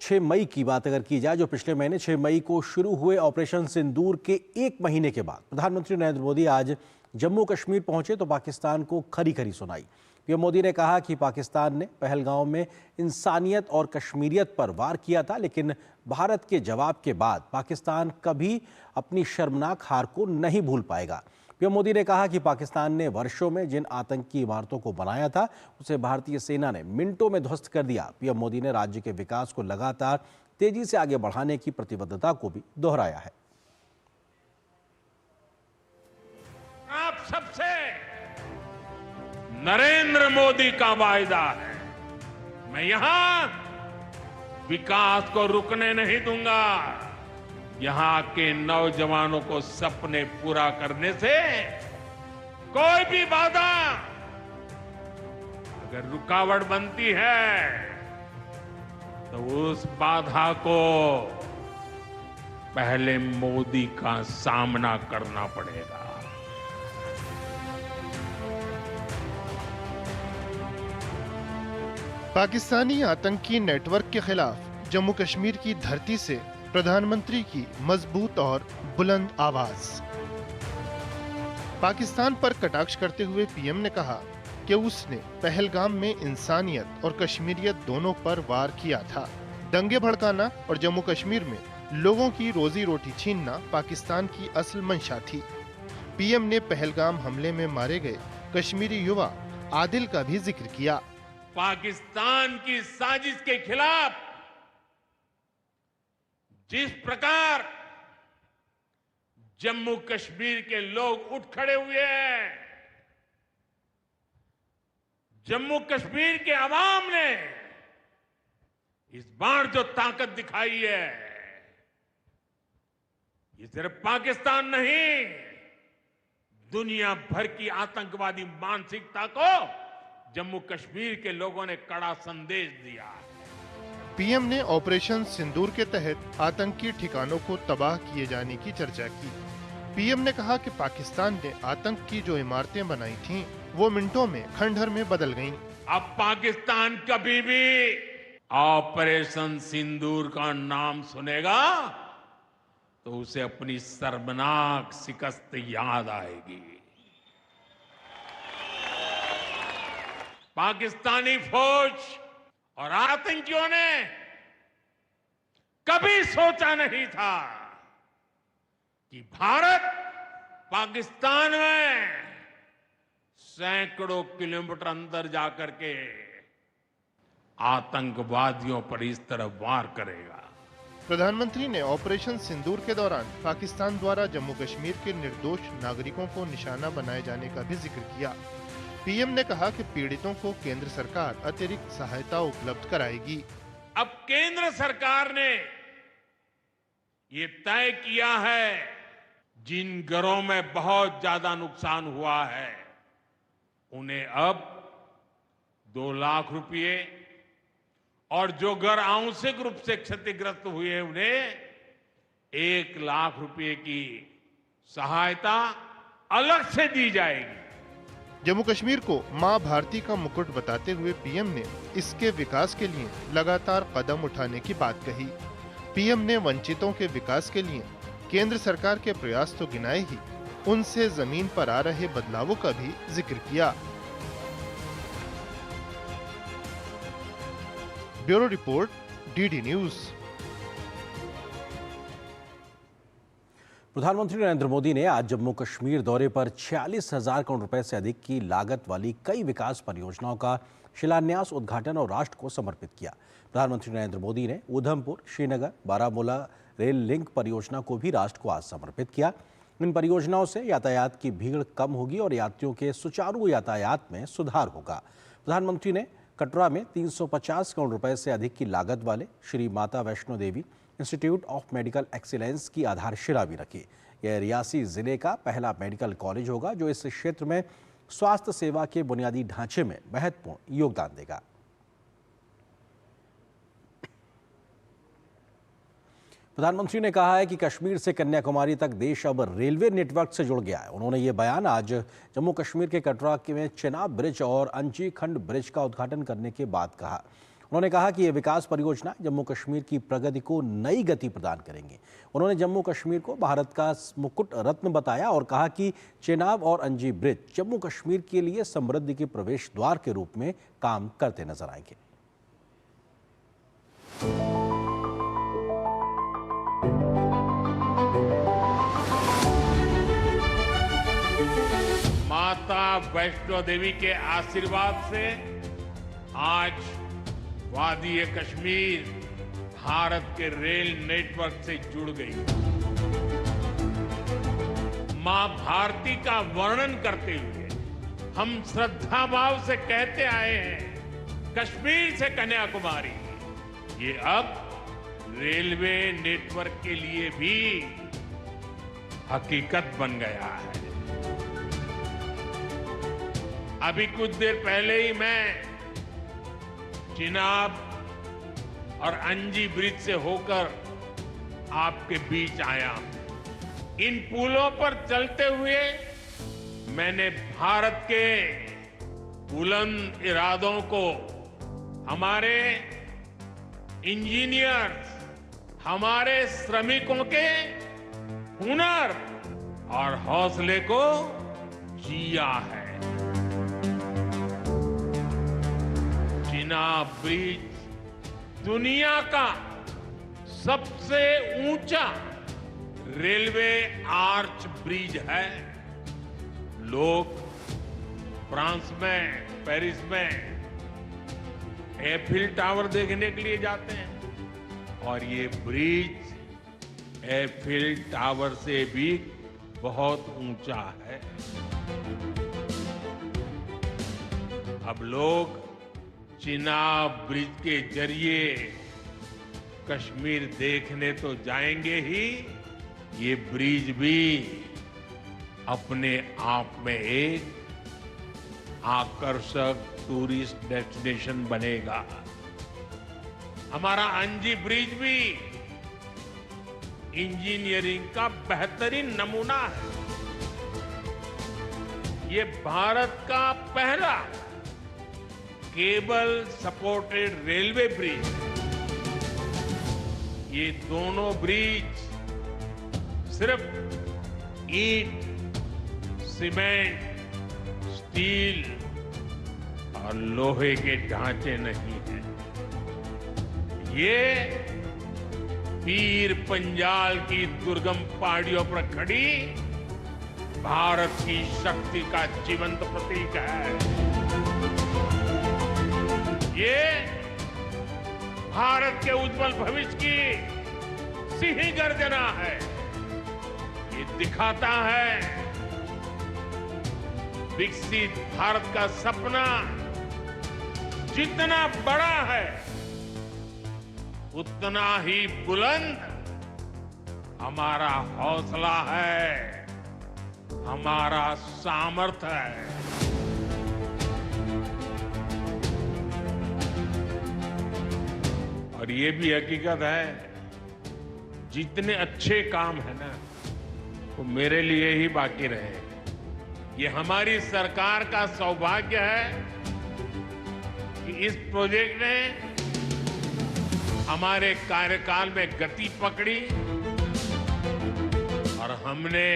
6 मई की बात अगर की जाए, जो पिछले महीने 6 मई को शुरू हुए ऑपरेशन सिंदूर के 1 महीने के बाद प्रधानमंत्री नरेंद्र मोदी आज जम्मू कश्मीर पहुंचे तो पाकिस्तान को खरी खरी सुनाई। पीएम मोदी ने कहा कि पाकिस्तान ने पहलगाम में इंसानियत और कश्मीरियत पर वार किया था, लेकिन भारत के जवाब के बाद पाकिस्तान कभी अपनी शर्मनाक हार को नहीं भूल पाएगा। पीएम मोदी ने कहा कि पाकिस्तान ने वर्षों में जिन आतंकी इमारतों को बनाया था उसे भारतीय सेना ने मिनटों में ध्वस्त कर दिया। पीएम मोदी ने राज्य के विकास को लगातार तेजी से आगे बढ़ाने की प्रतिबद्धता को भी दोहराया है। आप सबसे नरेंद्र मोदी का वायदा है, मैं यहां विकास को रुकने नहीं दूंगा। यहां के नौजवानों को सपने पूरा करने से कोई भी बाधा अगर रुकावट बनती है तो उस बाधा को पहले मोदी का सामना करना पड़ेगा। पाकिस्तानी आतंकी नेटवर्क के खिलाफ जम्मू कश्मीर की धरती से प्रधानमंत्री की मजबूत और बुलंद आवाज। पाकिस्तान पर कटाक्ष करते हुए पीएम ने कहा कि उसने पहलगाम में इंसानियत और कश्मीरियत दोनों पर वार किया था। दंगे भड़काना और जम्मू कश्मीर में लोगों की रोजी रोटी छीनना पाकिस्तान की असल मंशा थी। पीएम ने पहलगाम हमले में मारे गए कश्मीरी युवा आदिल का भी जिक्र किया। पाकिस्तान की साजिश के खिलाफ जिस प्रकार जम्मू कश्मीर के लोग उठ खड़े हुए हैं, जम्मू कश्मीर के अवाम ने इस बार जो ताकत दिखाई है, ये सिर्फ पाकिस्तान नहीं, दुनिया भर की आतंकवादी मानसिकता को जम्मू कश्मीर के लोगों ने कड़ा संदेश दिया है। पीएम ने ऑपरेशन सिंदूर के तहत आतंकी ठिकानों को तबाह किए जाने की चर्चा की। पीएम ने कहा कि पाकिस्तान ने आतंक की जो इमारतें बनाई थीं, वो मिनटों में खंडहर में बदल गईं। अब पाकिस्तान कभी भी ऑपरेशन सिंदूर का नाम सुनेगा तो उसे अपनी शर्मनाक शिकस्त याद आएगी। पाकिस्तानी फौज और आतंकियों ने कभी सोचा नहीं था कि भारत पाकिस्तान में सैकड़ों किलोमीटर अंदर जाकर के आतंकवादियों पर इस तरह वार करेगा। प्रधानमंत्री ने ऑपरेशन सिंदूर के दौरान पाकिस्तान द्वारा जम्मू कश्मीर के निर्दोष नागरिकों को निशाना बनाए जाने का भी जिक्र किया। पीएम ने कहा कि पीड़ितों को केंद्र सरकार अतिरिक्त सहायता उपलब्ध कराएगी। अब केंद्र सरकार ने ये तय किया है, जिन घरों में बहुत ज्यादा नुकसान हुआ है उन्हें अब 2 लाख रुपए, और जो घर आंशिक रूप से क्षतिग्रस्त हुए उन्हें 1 लाख रुपए की सहायता अलग से दी जाएगी। जम्मू कश्मीर को मां भारती का मुकुट बताते हुए पीएम ने इसके विकास के लिए लगातार कदम उठाने की बात कही। पीएम ने वंचितों के विकास के लिए केंद्र सरकार के प्रयास तो गिनाए ही, उनसे जमीन पर आ रहे बदलावों का भी जिक्र किया। Bureau report, DD news. प्रधानमंत्री नरेंद्र मोदी ने आज जम्मू कश्मीर दौरे पर 46,000 करोड़ रुपए से अधिक की लागत वाली कई विकास परियोजनाओं का शिलान्यास, उद्घाटन और राष्ट्र को समर्पित किया। प्रधानमंत्री नरेंद्र मोदी ने उधमपुर, श्रीनगर, बारामूला रेल लिंक परियोजना को भी राष्ट्र को आज समर्पित किया। इन परियोजनाओं से यातायात की भीड़ कम होगी और यात्रियों के सुचारू यातायात में सुधार होगा। प्रधानमंत्री ने कटरा में 350 करोड़ रुपए से अधिक की लागत वाले Shri Mata Vaishno Devi institute of medical excellence की आधारशिला भी रखी। यह रियासी जिले का पहला मेडिकल कॉलेज होगा जो इस क्षेत्र में स्वास्थ्य सेवा के बुनियादी ढांचे में महत्वपूर्ण योगदान देगा। प्रधानमंत्री ने कहा है कि कश्मीर से कन्याकुमारी तक देश अब रेलवे नेटवर्क से जुड़ गया है। उन्होंने ये बयान आज जम्मू कश्मीर के कटरा में चेनाब ब्रिज और अंची खंड ब्रिज का उद्घाटन करने के बाद कहा। उन्होंने कहा कि ये विकास परियोजना जम्मू कश्मीर की प्रगति को नई गति प्रदान करेंगे। उन्होंने जम्मू कश्मीर को भारत का मुकुट रत्न बताया और कहा कि चेनाब और अंजी ब्रिज जम्मू कश्मीर के लिए समृद्धि के प्रवेश द्वार के रूप में काम करते नजर आएंगे। माता वैष्णो देवी के आशीर्वाद से आज वादी कश्मीर भारत के रेल नेटवर्क से जुड़ गई। मां भारती का वर्णन करते हुए हम श्रद्धा भाव से कहते आए हैं, कश्मीर से कन्याकुमारी ये अब रेलवे नेटवर्क के लिए भी हकीकत बन गया है। अभी कुछ देर पहले ही मैं चिनाब और अंजी ब्रिज से होकर आपके बीच आया हूं। इन पुलों पर चलते हुए मैंने भारत के बुलंद इरादों को, हमारे इंजीनियर्स, हमारे श्रमिकों के हुनर और हौसले को जिया है। चिनाब ब्रिज दुनिया का सबसे ऊंचा रेलवे आर्च ब्रिज है। लोग फ्रांस में, पेरिस में एफिल टावर देखने के लिए जाते हैं और ये ब्रिज एफिल टावर से भी बहुत ऊंचा है। अब लोग चिनाब ब्रिज के जरिए कश्मीर देखने तो जाएंगे ही, ये ब्रिज भी अपने आप में एक आकर्षक टूरिस्ट डेस्टिनेशन बनेगा। हमारा अंजी ब्रिज भी इंजीनियरिंग का बेहतरीन नमूना है। ये भारत का पहला केबल सपोर्टेड रेलवे ब्रिज। ये दोनों ब्रिज सिर्फ ईंट, सीमेंट, स्टील और लोहे के ढांचे नहीं हैं। ये पीर पंजाल की दुर्गम पहाड़ियों पर खड़ी भारत की शक्ति का जीवंत प्रतीक है। ये भारत के उज्जवल भविष्य की सिंह गर्जना है। ये दिखाता है विकसित भारत का सपना जितना बड़ा है उतना ही बुलंद हमारा हौसला है, हमारा सामर्थ्य है। और ये भी हकीकत है, जितने अच्छे काम है ना वो मेरे लिए ही बाकी रहे। ये हमारी सरकार का सौभाग्य है कि इस प्रोजेक्ट ने हमारे कार्यकाल में गति पकड़ी और हमने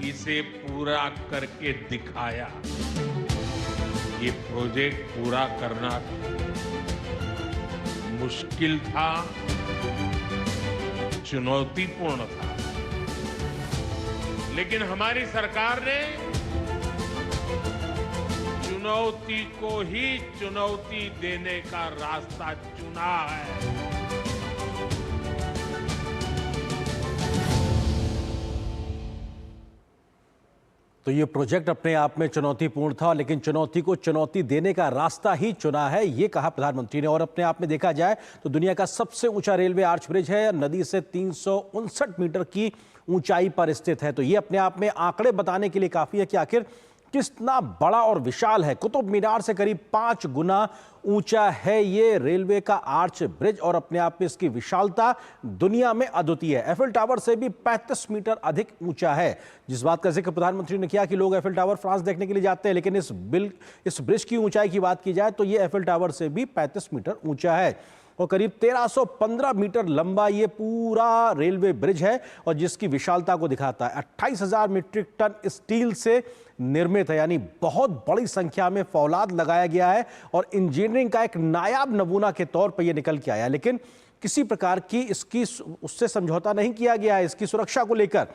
इसे पूरा करके दिखाया। ये प्रोजेक्ट पूरा करना मुश्किल था, चुनौतीपूर्ण था, लेकिन हमारी सरकार ने चुनौती को ही चुनौती देने का रास्ता चुना है। तो ये प्रोजेक्ट अपने आप में चुनौतीपूर्ण था, लेकिन चुनौती को चुनौती देने का रास्ता ही चुना है, ये कहा प्रधानमंत्री ने। और अपने आप में देखा जाए तो दुनिया का सबसे ऊंचा रेलवे आर्च ब्रिज है, नदी से 359 मीटर की ऊंचाई पर स्थित है। तो ये अपने आप में आंकड़े बताने के लिए काफी है कि आखिर कितना बड़ा और विशाल है। कुतुब मीनार से करीब 5 गुना ऊंचा है ये रेलवे का आर्च ब्रिज और अपने आप में इसकी विशालता दुनिया में अद्वितीय है। एफिल टावर से भी 35 मीटर अधिक ऊंचा है। जिस बात का जिक्र प्रधानमंत्री ने किया कि लोग एफिल टावर फ्रांस देखने के लिए जाते हैं, लेकिन इस ब्रिज की ऊंचाई की बात की जाए तो ये एफिल टावर से भी 35 मीटर ऊंचा है और करीब 1315 मीटर लंबा ये पूरा रेलवे ब्रिज है और जिसकी विशालता को दिखाता है। 28,000 मीट्रिक टन स्टील से निर्मित है, यानी बहुत बड़ी संख्या में फौलाद लगाया गया है और इंजीनियरिंग का एक नायाब नमूना के तौर पर यह निकल के आया। लेकिन किसी प्रकार की इसकी उससे समझौता नहीं किया गया है। इसकी सुरक्षा को लेकर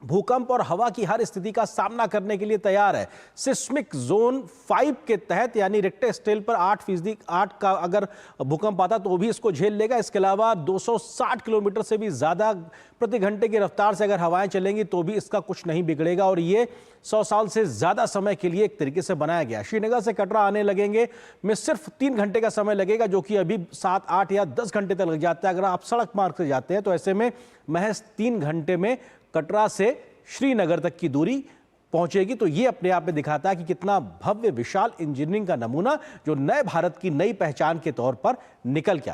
भूकंप और हवा की हर स्थिति का सामना करने के लिए तैयार है। सिस्मिक जोन 5 के तहत यानी रिक्टर स्केल पर 8 का अगर भूकंप आता तो वो भी इसको झेल लेगा। इसके अलावा 260 किलोमीटर से भी ज्यादा प्रति घंटे की रफ्तार से अगर हवाएं चलेंगी तो भी इसका कुछ नहीं बिगड़ेगा और ये 100 साल से ज्यादा समय के लिए एक तरीके से बनाया गया। श्रीनगर से कटरा आने लगेंगे में सिर्फ 3 घंटे का समय लगेगा, जो कि अभी 7, 8 या 10 घंटे तक लग जाता है अगर आप सड़क मार्ग से जाते हैं। तो ऐसे में महज 3 घंटे में कटरा से श्रीनगर तक की दूरी पहुंचेगी। तो ये अपने आप में दिखाता है कि कितना भव्य विशाल इंजीनियरिंग का नमूना जो नए भारत की नई पहचान के तौर पर निकल के आया।